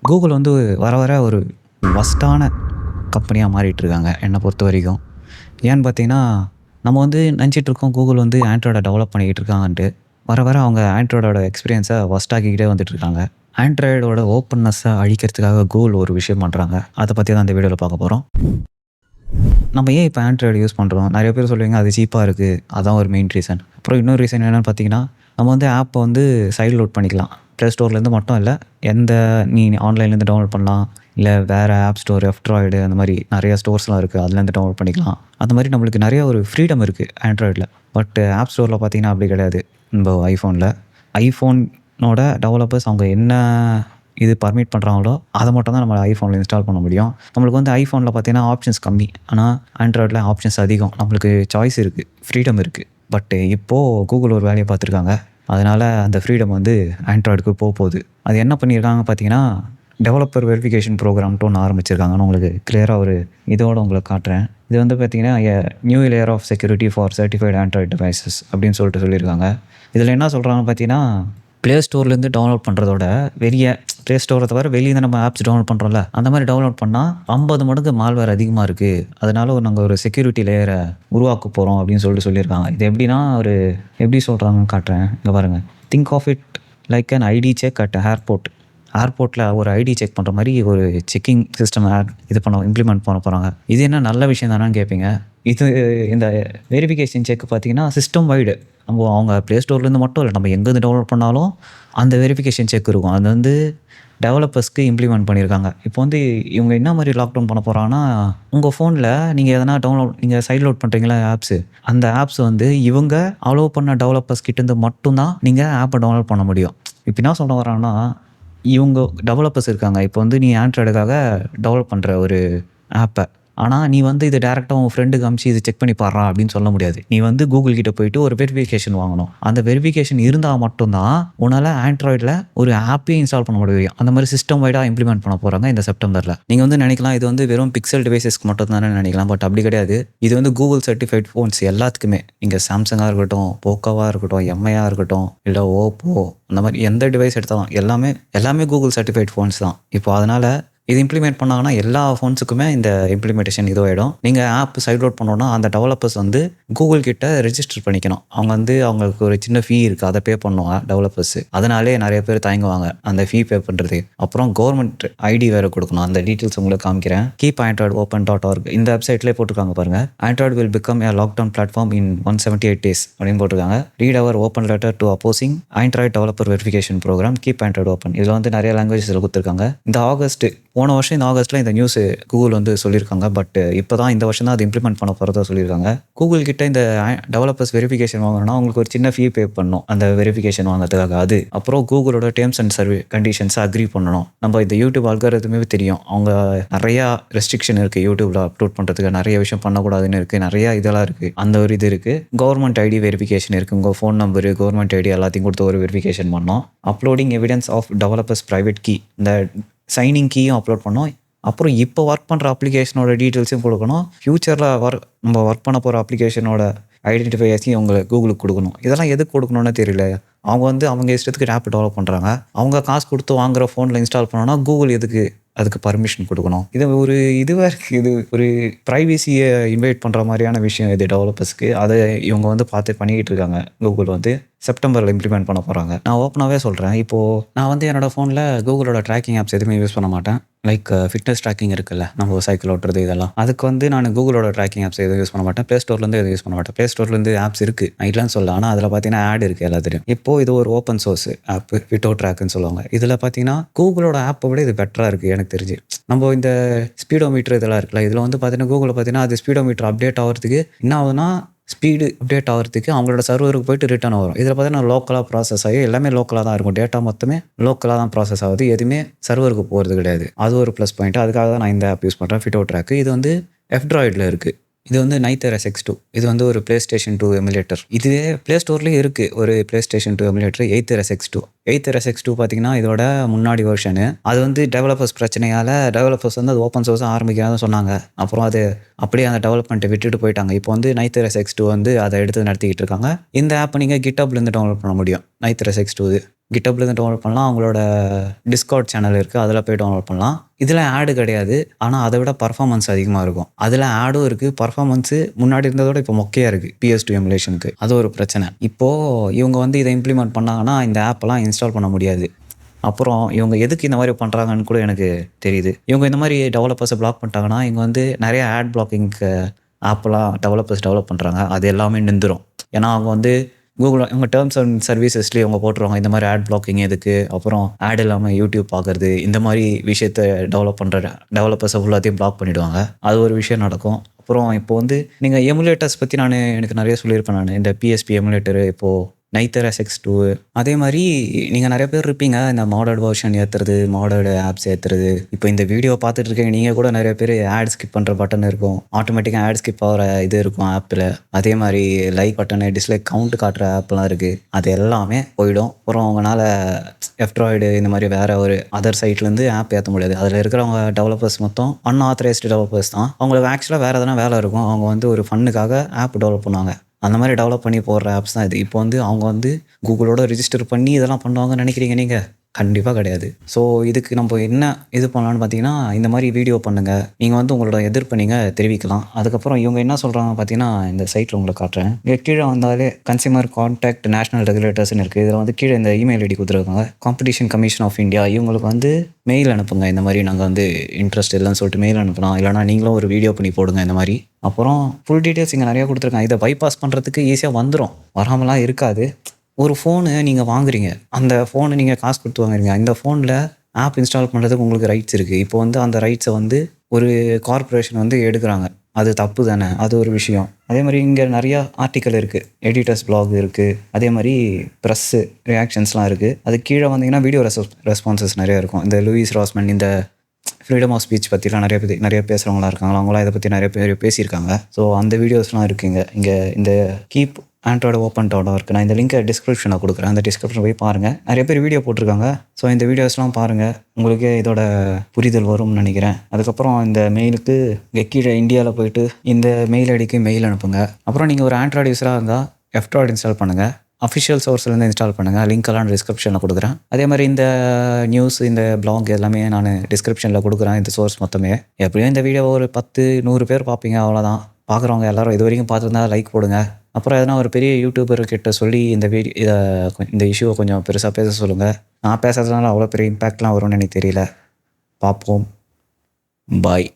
Google வந்து வர வர ஒரு வஸ்ட்டான கம்பெனியாக மாறிட்டுருக்காங்க என்னை பொறுத்த வரைக்கும். ஏன்னு பார்த்தீங்கன்னா, நம்ம வந்து நினச்சிட்ருக்கோம் கூகுள் வந்து ஆண்ட்ராய்டை டெவலப் பண்ணிக்கிட்டு இருக்காங்கன்ட்டு. வர வர அவங்க ஆண்ட்ராய்டோட எக்ஸ்பீரியன்ஸை வஸ்ட்டாக்கிக்கிட்டே வந்துட்டுருக்காங்க. ஆண்ட்ராய்டோட ஓப்பன்னஸை அழிக்கிறதுக்காக கூகுள் ஒரு விஷயம் பண்ணுறாங்க. அதை பற்றி தான் இந்த வீடியோவில் பார்க்க போகிறோம். நம்ம ஏன் இப்போ ஆண்ட்ராய்டு யூஸ் பண்ணுறோம்? நிறைய பேர் சொல்லுவீங்க அது சீப்பாக இருக்குது. அதான் ஒரு மெயின் ரீசன். அப்புறம் இன்னொரு ரீசன் என்னென்னு பார்த்தீங்கன்னா, நம்ம வந்து ஆப்பை வந்து சைடு லோட் பண்ணிக்கலாம். ப்ளே ஸ்டோர்லேருந்து மட்டும் இல்லை, நீ ஆன்லைன்லேருந்து டவுன்லோட் பண்ணலாம். இல்லை வேறு ஆப் ஸ்டோர், எஃப்ட்ராய்டு அந்த மாதிரி நிறைய ஸ்டோர்ஸ்லாம் இருக்குது. அதுலேருந்து டவுன்லோட் பண்ணிக்கலாம். அந்த மாதிரி நம்மளுக்கு நிறைய ஒரு ஃப்ரீடம் இருக்குது ஆண்ட்ராய்டில். பட் ஆப் ஸ்டோரில் பார்த்தீங்கன்னா அப்படி கிடையாது. நம்ம ஐஃபோனோட டெவலப்பர்ஸ் அவங்க என்ன இது பர்மிட் பண்ணுறாங்களோ அதை மட்டும் தான் நம்ம ஐஃபோனில் இன்ஸ்டால் பண்ண முடியும். நம்மளுக்கு வந்து ஐஃபோனில் பார்த்தீங்கன்னா ஆப்ஷன்ஸ் கம்மி, ஆனால் ஆண்ட்ராய்டில் ஆப்ஷன்ஸ் அதிகம். நம்மளுக்கு சாய்ஸ் இருக்குது, ஃப்ரீடம் இருக்குது. பட் இப்போது கூகுள் ஒரு வேலையை பார்த்துருக்காங்க. அதனால் அந்த ஃப்ரீடம் வந்து ஆண்ட்ராய்டுக்கு போகுது. அது என்ன பண்ணியிருக்காங்க பார்த்தீங்கன்னா, டெவலப்பர் வெரிஃபிகேஷன் ப்ரோக்ராம்ட்டு ஒன்று ஆரம்பிச்சிருக்காங்கன்னு உங்களுக்கு கிளியராக ஒரு இதோடு உங்களுக்கு காட்டுறேன். இது வந்து பார்த்தீங்கன்னா new layer of security for certified Android devices அப்படின்னு சொல்லியிருக்காங்க. இதில் என்ன சொல்கிறாங்கன்னு பார்த்தீங்கன்னா, ப்ளே ஸ்டோர்லேருந்து டவுன்லோட் பண்ணுறதோட ப்ளே ஸ்டோரை தவிர வெளியே நம்ம ஆப்ஸ் டவுன்லோட் பண்ணுறோம்ல, அந்த மாதிரி டவுன்லோட் பண்ணால் 50 மடங்கு மால்வேர் அதிகமாக இருக்குது. அதனால் நாங்கள் ஒரு செக்யூரிட்டி லேயரை உருவாக்க போகிறோம் அப்படின்னு சொல்லியிருக்காங்க. இது எப்படின்னா எப்படி சொல்கிறாங்கன்னு காட்டுறேன். இங்கே பாருங்கள். Think of it like an ID check at ஏர்போர்ட்டில் ஒரு ஐடி செக் பண்ணுற மாதிரி ஒரு செக்கிங் சிஸ்டம் இம்ப்ளிமெண்ட் பண்ண போகிறாங்க. இது என்ன நல்ல விஷயம் தானேன்னு கேட்பீங்க. இந்த வெரிஃபிகேஷன் செக் பார்த்தீங்கன்னா சிஸ்டம் வைடு. அவங்க ப்ளே ஸ்டோர்லேருந்து மட்டும் இல்லை, நம்ம எங்கேருந்து டவுன்லோட் பண்ணாலும் அந்த வெரிஃபிகேஷன் செக் இருக்கும். அது வந்து டெவலப்பர்ஸ்க்கு இம்ப்ளிமெண்ட் பண்ணியிருக்காங்க. இப்போ வந்து இவங்க என்ன மாதிரி லாக்டவுன் பண்ண போகிறாங்கன்னா, உங்கள் ஃபோனில் நீங்கள் எதனா நீங்கள் சைட் லோட் பண்ணுறீங்களா ஆப்ஸு, அந்த ஆப்ஸ் வந்து இவங்க அலோவ் பண்ண டெவலப்பர்ஸ் கிட்டேருந்து மட்டும்தான் நீங்கள் ஆப்பை டவுன்லோட் பண்ண முடியும். இப்போ என்ன சொல்ல வராங்கன்னா, இவங்க டெவலப்பர்ஸ் இருக்காங்க. இப்போ வந்து நீ ஆண்ட்ராய்டுக்காக டெவலப் பண்ணுற ஒரு ஆப்பை, ஆனால் நீ வந்து இது டேரெக்டாக உங்கள் ஃப்ரெண்டுக்கு அமிச்சு இது செக் பண்ணி பாடுறா அப்படின்னு சொல்ல முடியாது. நீ வந்து கூகுள் கிட்டே போயிட்டு ஒரு வெரிஃபிகேஷன் வாங்கணும். அந்த வெரிஃபிகேஷன் இருந்தால் மட்டும்தான் உன்னால் ஆண்ட்ராய்டில் ஒரு ஆப்பையும் இன்ஸ்டால் பண்ண முடியும். அந்த மாதிரி சிஸ்டம் வைடாக இம்ப்ளிமெண்ட் பண்ண போகிறாங்க இந்த செப்டம்பரில். நீங்கள் வந்து நினைக்கலாம் இது வந்து வெறும் பிக்சல் டிவைசஸ்க்கு மட்டும் தானே நினைக்கலாம். பட் அப்படி கிடையாது. இது வந்து கூகுள் சர்டிஃபைட் ஃபோன்ஸ் எல்லாத்துக்குமே. நீங்கள் சாம்சங்காக இருக்கட்டும், போக்கோவாக இருக்கட்டும், எம்ஐயாக இருக்கட்டும், இல்லை ஓப்போ, அந்த மாதிரி எந்த டிவைஸ் எடுத்தாலும் எல்லாமே கூகுள் சர்டிஃபைட் ஃபோன்ஸ் தான். இப்போ அதனால் இது இம்ப்ளிமெண்ட் பண்ணாங்கன்னா எல்லா ஃபோன்ஸுக்குமே இந்த இம்ப்ளிமெண்டேஷன் இதுவாகிடும். நீங்கள் ஆப் சைட் லோட் பண்ணோன்னா அந்த டெவலப்பர்ஸ் வந்து கூகுள் கிட்ட ரெஜிஸ்டர் பண்ணிக்கணும். அவங்களுக்கு ஒரு சின்ன ஃபீ இருக்குது, அதை பே பண்ணுவாங்க டெவலப்பர்ஸ். அதனாலே நிறைய பேர் தயங்குவாங்க அந்த ஃபீ பே பண்ணுறது. அப்புறம் கவர்மெண்ட் ஐடி வேறு கொடுக்கணும். அந்த டீட்டெயில்ஸ் உங்களுக்கு காமிக்கிறேன். keepandroidopen.org இந்த வெப்சைட்லேயே போட்டிருக்காங்க பாருங்கள். Android will become a lockdown platform in 178 days அப்படின்னு போட்டிருக்காங்க. Read our open letter to opposing Android developer verification program keep Android open. இதில் வந்து நிறைய லாங்குவேஜஸில் கொடுத்துருக்காங்க. போன வருஷம் இந்த ஆகஸ்ட்டில் இந்த நியூஸ் கூகுள் வந்து சொல்லியிருக்காங்க. பட் இப்போ தான் இந்த வருஷம் தான் அது இம்ப்ளிமெண்ட் பண்ண போகிறதா சொல்லியிருக்காங்க. கூகுள் கிட்ட இந்த டெவலப்பர்ஸ் வெரிஃபிகேஷன் வாங்கணும்னா உங்களுக்கு ஒரு சின்ன ஃபீ பே பண்ணணும் அந்த வெரிஃபிகேஷன் வாங்கிறதுக்காக. அது அப்புறம் கூகுளோட டேர்ம்ஸ் அண்ட் கண்டிஷன்ஸை அக்ரி பண்ணணும். நம்ம இந்த யூடியூப் அல்காரிதமே தெரியும். அவங்க நிறையா ரெஸ்ட்ரிக்ஷன் இருக்குது யூடியூப்பில் அப்லோட் பண்ணுறதுக்கு. நிறைய விஷயம் பண்ணக்கூடாதுன்னு இருக்குது, நிறையா இதெல்லாம் இருக்குது. அந்த ஒரு இது இருக்குது. கவர்மெண்ட் ஐடி வெரிஃபிகேஷன் இருக்குது. உங்கள் ஃபோன் நம்பரு, கவர்மெண்ட் ஐடி எல்லாத்தையும் கொடுத்து ஒரு வெரிஃபிகேஷன் பண்ணோம். Uploading evidence of developers private key, இந்த சைனிங் கீயும் அப்லோட் பண்ணோம். அப்புறம் இப்போ ஒர்க் பண்ணுற அப்ளிகேஷனோட டீட்டெயில்ஸும் கொடுக்கணும். ஃப்யூச்சரில் நம்ம ஒர்க் பண்ண போகிற அப்ளிகேஷனோட ஐடென்டிஃபையர்ஸையும் உங்களுக்கு கூகுளுக்கு கொடுக்கணும். இதெல்லாம் எதுக்கு கொடுக்கணும்னு தெரியல. அவங்க இஷ்டத்துக்கு ஆப் டெவலப் பண்ணுறாங்க. அவங்க காசு கொடுத்து வாங்குகிற ஃபோனில் இன்ஸ்டால் பண்ணோன்னா கூகுள் அதுக்கு பர்மிஷன் கொடுக்கணும். இது ஒரு இதுவாக இருக்குது. இது ஒரு ப்ரைவசியை இன்வைட் பண்ணுற மாதிரியான விஷயம் இது டெவலப்பர்ஸ்க்கு. அதை இவங்க வந்து பண்ணிக்கிட்டு இருக்காங்க. கூகுள் வந்து செப்டம்பரில் இம்ப்ளிமெண்ட் பண்ண போகிறாங்க. நான் ஓப்பனாகவே சொல்கிறேன். இப்போது நான் வந்து என்னோடய ஃபோனில் கூகுளோட ட்ராக்கிங் ஆப்ஸ் எதுவுமே யூஸ் பண்ண மாட்டேன். லைக் ஃபிட்னஸ் ட்ராக்கிங் இருக்குல்ல, நம்ம சைக்கிள் ஓட்டுறது இதெல்லாம், அதுக்கு வந்து நான் கூகுளோட ட்ராக்கிங் ஆப்ஸ் எதுவும் யூஸ் பண்ண மாட்டேன். ப்ளே ஸ்டோர்லேருந்து எதுவும் யூஸ் பண்ண மாட்டேன். ப்ளே ஸ்டோர்லேருந்து ஆப்ஸ் இருக்குது, நான் இல்லைன்னு சொல்லலாம். ஆனால் அதில் பார்த்தீங்கன்னா ஆட் இருக்குது எல்லாத்தையும். இப்போது இது ஒரு ஓப்பன் சோர்ஸ் ஆப், ஃபிட்டோ ட்ராக்னு சொல்லுவாங்க. இதில் பார்த்தீங்கன்னா கூகுளோட ஆப்பை விட இது பெட்டராக இருக்குது எனக்கு தெரிஞ்சு. நம்ம இந்த ஸ்பீடோமீட்டர் இதெல்லாம் இருக்குல்ல, இதில் வந்து பார்த்தீங்கன்னா கூகுளில் பார்த்தீங்கன்னா அது ஸ்பீடோமீட்டர் அப்டேட் ஆகிறதுக்கு என்ன ஆகுதுன்னா, ஸ்பீடு அப்டேட் ஆகிறதுக்கு அவங்களோட சர்வருக்கு போய்ட்டு ரிட்டர்ன் வரும். இதில் பார்த்தீங்கன்னா லோக்கலாக ப்ராசஸ் ஆகி எல்லாமே லோக்கலாக தான் இருக்கும். டேட்டா மொத்தமே லோக்கலாக தான் ப்ராசஸ் ஆகுது. எதுவுமே சர்வருக்கு போகிறது கிடையாது. அது ஒரு ப்ளஸ் பாயிண்ட். அதுக்காக தான் நான் இந்த ஆப் யூஸ் பண்ணுறேன், ஃபிட்டோ ட்ராக்கு. இது வந்து எஃப்ட்ராய்டில் இருக்குது. இது வந்து நைத்தர் SX2. இது வந்து ஒரு PlayStation 2 எமுலேட்டர். இதுவே ப்ளே ஸ்டோர்லேயே இருக்குது ஒரு PlayStation 2 எமுலேட்டர், எய்த்தர் SX2 பார்த்தீங்கன்னா இதோட முன்னாடி வெர்ஷனு. அது வந்து டெவலப்பர்ஸ் பிரச்சனையால் டெவலப்பர்ஸ் வந்து அது ஓப்பன் சோர்ஸாக ஆரம்பிக்கிறான்னு சொன்னாங்க. அப்புறம் அது அப்படியே அந்த டெவலப்மெண்ட்டை விட்டுட்டு போயிட்டாங்க. இப்போ வந்து நைத்தர் SX2 வந்து அதை எடுத்து நடத்திக்கிட்டு இருக்காங்க. இந்த ஆப்பை நீங்கள் GitHubலேருந்து டவுன்லோட் பண்ண முடியும். நைத்தர் SX2 கிட்டப்லேருந்து டவுன்லோட் பண்ணலாம். அவங்களோட டிஸ்கார்ட் சேனல் இருக்குது, அதில் போய் டவுன்லோட் பண்ணலாம். இதில் ஆடு கிடையாது. ஆனால் அதை விட பர்ஃபார்மன்ஸ் அதிகமாக இருக்கும். அதில் ஆடும் இருக்குது. பர்ஃபார்மன்ஸு முன்னாடி இருந்ததோட இப்போ மொக்கையாக இருக்குது PS2 எமுலேஷனுக்கு. அது ஒரு பிரச்சனை. இப்போது இவங்க வந்து இதை இம்ப்ளிமெண்ட் பண்ணாங்கன்னா இந்த ஆப்பெல்லாம் இன்ஸ்டால் பண்ண முடியாது. அப்புறம் இவங்க எதுக்கு இந்த மாதிரி பண்ணுறாங்கன்னு கூட எனக்கு தெரியுது. இவங்க இந்த மாதிரி டெவலப்பர்ஸை பிளாக் பண்ணிட்டாங்கன்னா இவங்க வந்து நிறைய ஆட் பிளாக்கிங்க்கு ஆப்பெல்லாம் டெவலப் பண்ணுறாங்க. அது எல்லாமே நின்றுடும். ஏன்னா அவங்க வந்து கூகுள் இவங்க டேர்ம்ஸ் அண்ட் சர்வீசஸ்லேயே அவங்க போட்டுருவாங்க இந்த மாதிரி ஆட் பிளாக்கிங் எதுக்கு, அப்புறம் ஆட் இல்லாமல் யூடியூப் பார்க்குறது, இந்த மாதிரி விஷயத்தை டெவலப் பண்ணுற டெவலப்பர்ஸை ஃபுல்லாத்தையும் பிளாக் பண்ணிவிடுவாங்க. அது ஒரு விஷயம் நடக்கும். அப்புறம் இப்போ வந்து நீங்கள் எமுலேட்டர்ஸ் பற்றி எனக்கு நிறைய சொல்லியிருப்பேன். நான் இந்த PSP எமுலேட்டரு இப்போது Nither SX2 அதே மாதிரி நீங்கள் நிறைய பேர் இருப்பீங்க இந்த மாடர்ட் வெர்ஷன் ஏற்றுறது, மாடர்டு ஆப்ஸ் ஏற்றுறது. இப்போ இந்த வீடியோ பார்த்துட்டு இருக்கீங்க நீங்கள் கூட நிறைய பேர் ஆட் ஸ்கிப் பண்ணுற பட்டன் இருக்கும், ஆட்டோமேட்டிக்காக ஆட் ஸ்கிப் ஆகிற இது இருக்கும் ஆப்பில். அதே மாதிரி லைக் பட்டனு, டிஸ்லைக் கவுண்ட் காட்டுற ஆப்லாம் இருக்குது. அது எல்லாமே போயிடும். அப்புறம் அவங்களால F-Droid இந்த மாதிரி வேறு ஒரு அதர் சைட்லேருந்து ஆப் ஏற்ற முடியாது. அதில் இருக்கிறவங்க டெவலப்பர்ஸ் மொத்தம் அன்ஆத்தரைஸ்டு டெவலப்பர்ஸ் தான். அவங்களுக்கு ஆக்சுவலாக வேறு எதனா வேலை இருக்கும். அவங்க வந்து ஒரு ஃபன்னுக்காக ஆப் டெவலப் பண்ணுவாங்க. அந்த மாதிரி டெவலப் பண்ணி போடுற ஆப்ஸ் தான் இது. இப்போ வந்து அவங்க வந்து கூகுளோட ரிஜிஸ்டர் பண்ணி இதெல்லாம் பண்ணுவாங்கன்னு நினைக்கிறீங்க நீங்கள்? கண்டிப்பாக கிடையாது. ஸோ இதுக்கு நம்ம என்ன இது பண்ணலான்னு பார்த்தீங்கன்னா, இந்த மாதிரி வீடியோ பண்ணுங்கள். நீங்கள் வந்து உங்களோட எதிர்ப்பை நீங்கள் தெரிவிக்கலாம். அதுக்கப்புறம் இவங்க என்ன சொல்கிறாங்க பார்த்தீங்கன்னா, இந்த சைட்டில் உங்களுக்கு காட்டுறேன். இங்கே கீழே வந்தாலே கன்சியூமர் கான்டாக்ட் நேஷனல் ரெகுலேட்டர்ஸ்னு இருக்குது. இதில் வந்து கீழே இந்த இமெயில் ஐடி கொடுத்துருக்காங்க. Competition commission of India. இவங்களுக்கு வந்து மெயில் அனுப்புங்க. இந்த மாதிரி நாங்கள் வந்து இன்ட்ரெஸ்ட் இல்லைன்னு சொல்லிட்டு மெயில் அனுப்பலாம். இல்லைனா நீங்களும் ஒரு வீடியோ பண்ணி போடுங்க இந்த மாதிரி. அப்புறம் ஃபுல் டீட்டெயில்ஸ் இங்கே நிறையா கொடுத்துருக்காங்க. இதை பைபாஸ் பண்ணுறதுக்கு ஈஸியாக வந்துடும், வராமலாம் இருக்காது. ஒரு ஃபோனு நீங்கள் வாங்குறீங்க, அந்த ஃபோனு நீங்கள் காசு கொடுத்து வாங்குறீங்க. இந்த ஃபோனில் ஆப் இன்ஸ்டால் பண்ணுறதுக்கு உங்களுக்கு ரைட்ஸ் இருக்குது. இப்போ வந்து அந்த ரைட்ஸை வந்து ஒரு கார்ப்பரேஷன் வந்து எடுக்கிறாங்க. அது தப்பு தானே, அது ஒரு விஷயம். அதே மாதிரி இங்கே நிறையா ஆர்டிக்கல் இருக்குது, எடிட்டர்ஸ் பிளாக் இருக்குது, அதே மாதிரி ப்ரெஸ்ஸு ரியாக்ஷன்ஸ்லாம் இருக்குது. அது கீழே வந்தீங்கன்னா வீடியோ ரெஸ்பான்சஸ் நிறையா இருக்கும். இந்த லூயிஸ் ராஸ்மன் இந்த ஃப்ரீடம் ஆஃப் ஸ்பீச் பற்றிலாம் நிறைய பேசுகிறவங்களாம் இருக்காங்களா, அவங்களாம் இதை பற்றி நிறைய பேர் பேசியிருக்காங்க. ஸோ அந்த வீடியோஸ்லாம் இருக்குங்க. இங்கே இந்த கீப் ஆண்ட்ராய்டு ஓப்பன் டவுனாக இருக்குது. நான் இந்த லிங்கை டிஸ்கிரிப்ஷனில் கொடுக்குறேன். அந்த டிஸ்கிரிப்ஷன் போய் பாருங்கள். நிறைய பேர் வீடியோ போட்டிருக்காங்க. ஸோ இந்த வீடியோஸ்லாம் பாருங்கள், உங்களுக்கே இதோட புரிதல் வரும்னு நினைக்கிறேன். அதுக்கப்புறம் இந்த மெயிலுக்கு கீழே இந்தியாவில் போயிட்டு இந்த மெயில் ஐடிக்கு மெயில் அனுப்புங்க. அப்புறம் நீங்கள் ஒரு ஆண்ட்ராய்டு யூஸராக இருந்தால் F-Droid இன்ஸ்டால் பண்ணுங்கள். அஃபிஷியல் சோர்ஸ்லேருந்து இன்ஸ்டால் பண்ணுங்கள். லிங்க்கெல்லாம் டிஸ்கிரிப்ஷனில் கொடுக்குறேன். அதே மாதிரி இந்த நியூஸ், இந்த பிளாக் எல்லாமே நான் டிஸ்கிரிப்ஷனில் கொடுக்குறேன். இந்த சோர்ஸ் மொத்தமே. எப்படியும் இந்த வீடியோவை ஒரு 10-100 பேர் பார்ப்பீங்க, அவ்வளோதான். பார்க்குறவங்க எல்லோரும் இது வரைக்கும் பார்த்துருந்தா லைக் போடுங்க. அப்புறம் எதனா ஒரு பெரிய யூடியூபர் கிட்ட சொல்லி இந்த இஷ்யூவை கொஞ்சம் பெருசாக பேச சொல்லுங்கள். நான் பேசுறதுனால அவ்வளோ பெரிய இம்பேக்ட்லாம் வரும்னு எனக்கு தெரியல. பார்ப்போம். பாய்.